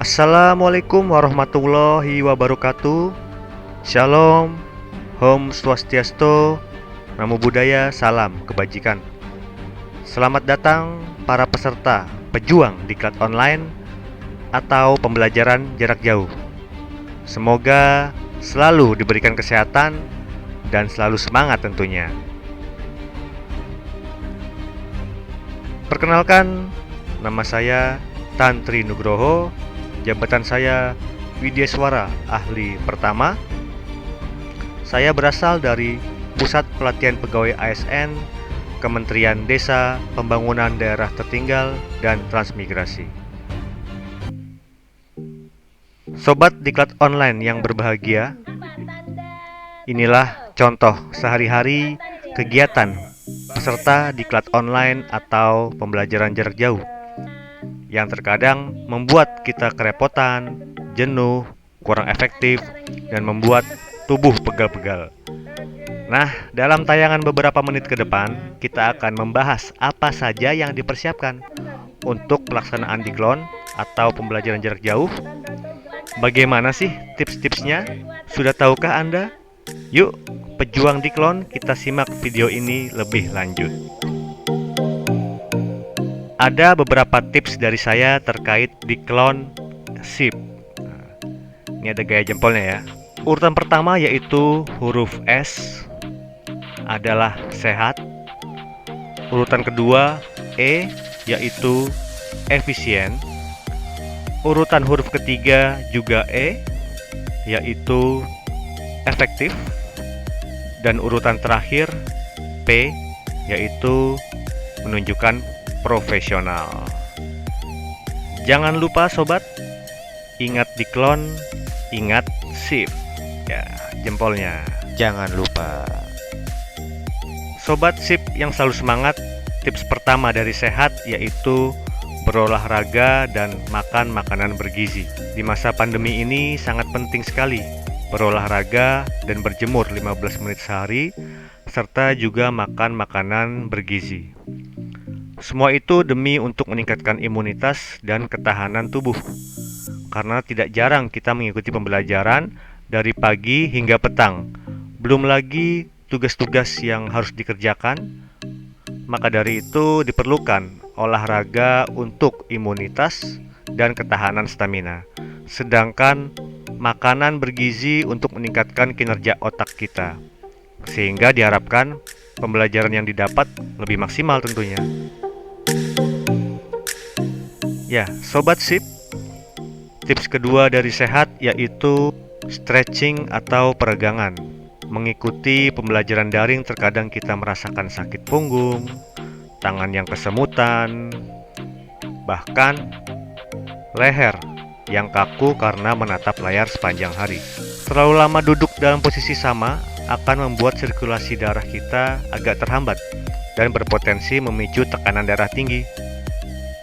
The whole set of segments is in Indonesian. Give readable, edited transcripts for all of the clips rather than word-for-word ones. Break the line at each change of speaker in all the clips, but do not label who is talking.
Assalamualaikum warahmatullahi wabarakatuh. Shalom, Om Swastiastu, Namo Buddhaya, salam kebajikan. Selamat datang para peserta pejuang diklat online atau pembelajaran jarak jauh. Semoga selalu diberikan kesehatan dan selalu semangat tentunya. Perkenalkan, nama saya Tantri Nugroho. Jabatan saya Widyaswara Ahli Pertama. Saya berasal dari Pusat Pelatihan Pegawai ASN, Kementerian Desa, Pembangunan Daerah Tertinggal, dan Transmigrasi. Sobat diklat online yang berbahagia, inilah contoh sehari-hari kegiatan peserta diklat online atau pembelajaran jarak jauh yang terkadang membuat kita kerepotan, jenuh, kurang efektif, dan membuat tubuh pegal-pegal. Nah, dalam tayangan beberapa menit ke depan, kita akan membahas apa saja yang dipersiapkan untuk pelaksanaan diklon atau pembelajaran jarak jauh. Bagaimana sih tips-tipsnya? Sudah tahukah Anda? Yuk, pejuang diklon, kita simak video ini lebih lanjut. Ada beberapa tips dari saya terkait diklon SIP. Ini ada gaya jempolnya ya. Urutan pertama yaitu huruf S adalah sehat. Urutan kedua E yaitu efisien. Urutan huruf ketiga juga E yaitu efektif. Dan urutan terakhir P yaitu menunjukkan profesional. Jangan lupa sobat, ingat diklon, ingat SIP. Ya, jempolnya jangan lupa. Sobat SIP yang selalu semangat, tips pertama dari sehat yaitu berolahraga dan makan makanan bergizi. Di masa pandemi ini sangat penting sekali berolahraga dan berjemur 15 menit sehari, serta juga makan makanan bergizi. Semua itu demi untuk meningkatkan imunitas dan ketahanan tubuh. Karena tidak jarang kita mengikuti pembelajaran dari pagi hingga petang. Belum lagi tugas-tugas yang harus dikerjakan. Maka dari itu diperlukan olahraga untuk imunitas dan ketahanan stamina. Sedangkan makanan bergizi untuk meningkatkan kinerja otak kita. Sehingga diharapkan pembelajaran yang didapat lebih maksimal tentunya. Ya, Sobat SIP, tips kedua dari sehat yaitu stretching atau peregangan. Mengikuti pembelajaran daring terkadang kita merasakan sakit punggung, tangan yang kesemutan, bahkan leher yang kaku karena menatap layar sepanjang hari. Terlalu lama duduk dalam posisi sama akan membuat sirkulasi darah kita agak terhambat dan berpotensi memicu tekanan darah tinggi.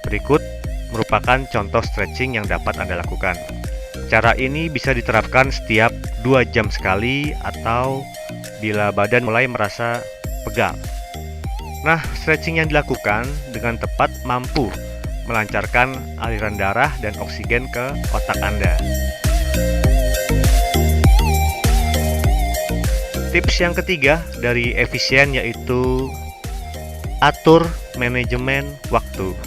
Berikut merupakan contoh stretching yang dapat Anda lakukan. Cara ini bisa diterapkan setiap 2 jam sekali atau bila badan mulai merasa pegal. Nah, stretching yang dilakukan dengan tepat mampu melancarkan aliran darah dan oksigen ke otak Anda. Tips yang ketiga dari efisien yaitu atur manajemen waktu.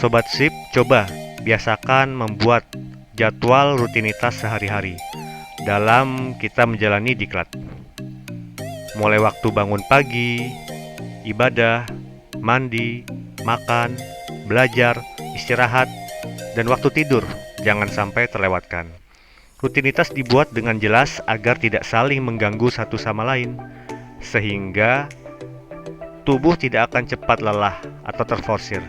Sobat SIP, coba biasakan membuat jadwal rutinitas sehari-hari dalam kita menjalani diklat. Mulai waktu bangun pagi, ibadah, mandi, makan, belajar, istirahat, dan waktu tidur jangan sampai terlewatkan. Rutinitas dibuat dengan jelas agar tidak saling mengganggu satu sama lain, sehingga tubuh tidak akan cepat lelah atau terforsir.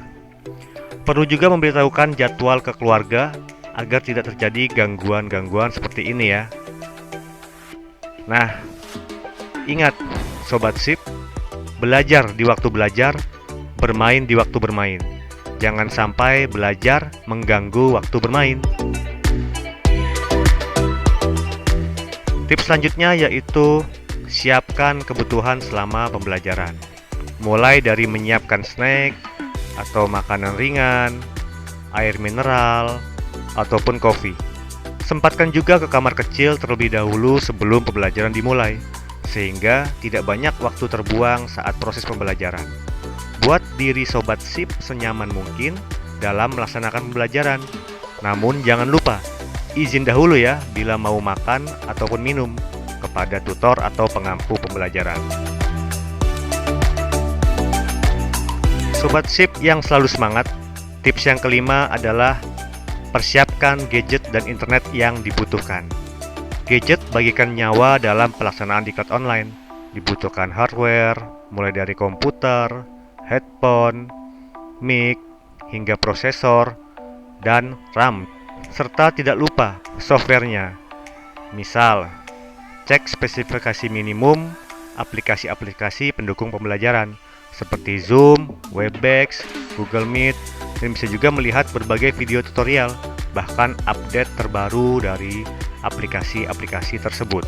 Perlu juga memberitahukan jadwal ke keluarga agar tidak terjadi gangguan-gangguan seperti ini ya. Nah, ingat Sobat SIP, belajar di waktu belajar, bermain di waktu bermain. Jangan sampai belajar mengganggu waktu bermain. Tips selanjutnya yaitu siapkan kebutuhan selama pembelajaran. Mulai dari menyiapkan snack atau makanan ringan, air mineral, ataupun kopi. Sempatkan juga ke kamar kecil terlebih dahulu sebelum pembelajaran dimulai, sehingga tidak banyak waktu terbuang saat proses pembelajaran. Buat diri Sobat SIP senyaman mungkin dalam melaksanakan pembelajaran. Namun jangan lupa, izin dahulu ya bila mau makan ataupun minum kepada tutor atau pengampu pembelajaran. Sobat SIP yang selalu semangat, tips yang kelima adalah persiapkan gadget dan internet yang dibutuhkan. Gadget bagikan nyawa dalam pelaksanaan diklat online. Dibutuhkan hardware, mulai dari komputer, headphone, mic, hingga prosesor, dan RAM. Serta tidak lupa softwarenya. Misal, cek spesifikasi minimum aplikasi-aplikasi pendukung pembelajaran seperti Zoom, Webex, Google Meet, dan bisa juga melihat berbagai video tutorial, bahkan update terbaru dari aplikasi-aplikasi tersebut.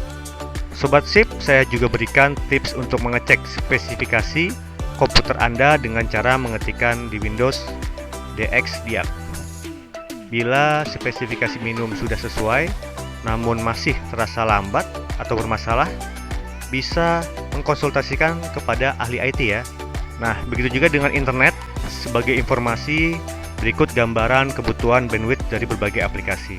Sobat SIP, saya juga berikan tips untuk mengecek spesifikasi komputer Anda dengan cara mengetikkan di Windows DXDiag. Bila spesifikasi minimum sudah sesuai, namun masih terasa lambat atau bermasalah, bisa mengkonsultasikan kepada ahli IT ya. Nah, begitu juga dengan internet. Sebagai informasi, berikut gambaran kebutuhan bandwidth dari berbagai aplikasi.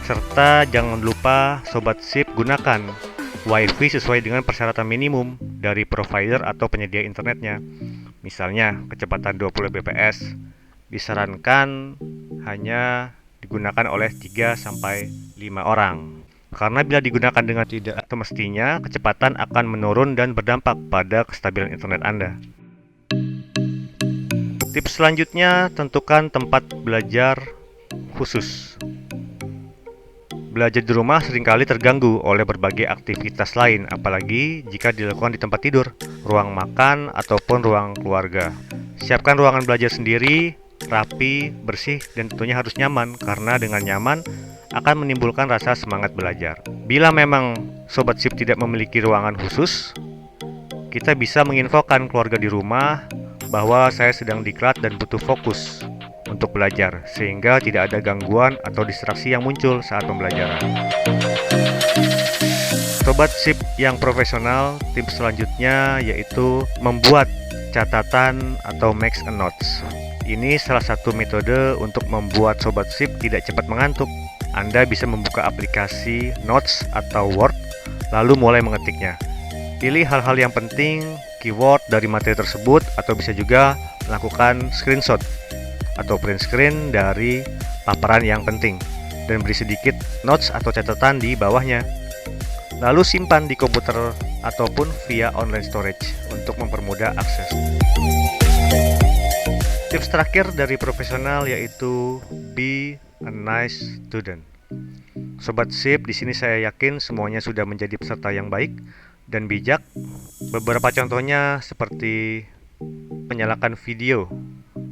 Serta jangan lupa Sobat SIP gunakan WiFi sesuai dengan persyaratan minimum dari provider atau penyedia internetnya. Misalnya, kecepatan 20 Mbps disarankan hanya digunakan oleh 3-5 orang. Karena bila digunakan dengan tidak semestinya, kecepatan akan menurun dan berdampak pada kestabilan internet Anda. Tips selanjutnya, tentukan tempat belajar khusus. Belajar di rumah seringkali terganggu oleh berbagai aktivitas lain, apalagi jika dilakukan di tempat tidur, ruang makan, ataupun ruang keluarga. Siapkan ruangan belajar sendiri, rapi, bersih, dan tentunya harus nyaman, karena dengan nyaman akan menimbulkan rasa semangat belajar. Bila memang Sobat SIP tidak memiliki ruangan khusus, kita bisa menginfokan keluarga di rumah bahwa saya sedang diklat dan butuh fokus untuk belajar, sehingga tidak ada gangguan atau distraksi yang muncul saat pembelajaran. Sobat SIP yang profesional, tips selanjutnya yaitu membuat catatan atau make a notes. Ini salah satu metode untuk membuat Sobat SIP tidak cepat mengantuk. Anda bisa membuka aplikasi Notes atau Word, lalu mulai mengetiknya. Pilih hal-hal yang penting, keyword dari materi tersebut, atau bisa juga melakukan screenshot atau print screen dari paparan yang penting, dan beri sedikit notes atau catatan di bawahnya. Lalu simpan di komputer ataupun via online storage untuk mempermudah akses. Tips terakhir dari profesional yaitu be a nice student. Sobat SIP, di sini saya yakin semuanya sudah menjadi peserta yang baik dan bijak. Beberapa contohnya seperti menyalakan video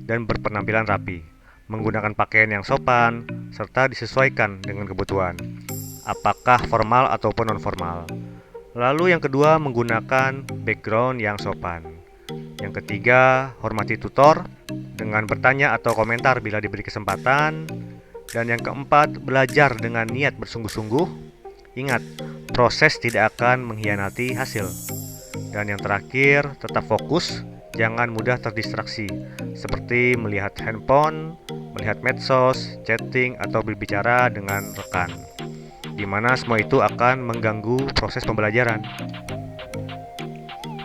dan berpenampilan rapi, menggunakan pakaian yang sopan, serta disesuaikan dengan kebutuhan, apakah formal ataupun non-formal. Lalu yang kedua, menggunakan background yang sopan. Yang ketiga, hormati tutor dengan bertanya atau komentar bila diberi kesempatan. Dan yang keempat, belajar dengan niat bersungguh-sungguh. Ingat, proses tidak akan mengkhianati hasil. Dan yang terakhir, tetap fokus, jangan mudah terdistraksi, seperti melihat handphone, melihat medsos, chatting, atau berbicara dengan rekan, di mana semua itu akan mengganggu proses pembelajaran.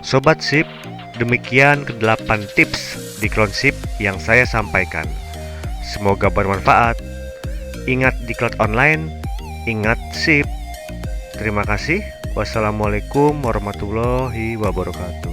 Sobat SIP, demikian ke-8 tips diklat SIP yang saya sampaikan. Semoga bermanfaat. Ingat diklat online, ingat SIP. Terima kasih. Wassalamualaikum warahmatullahi wabarakatuh.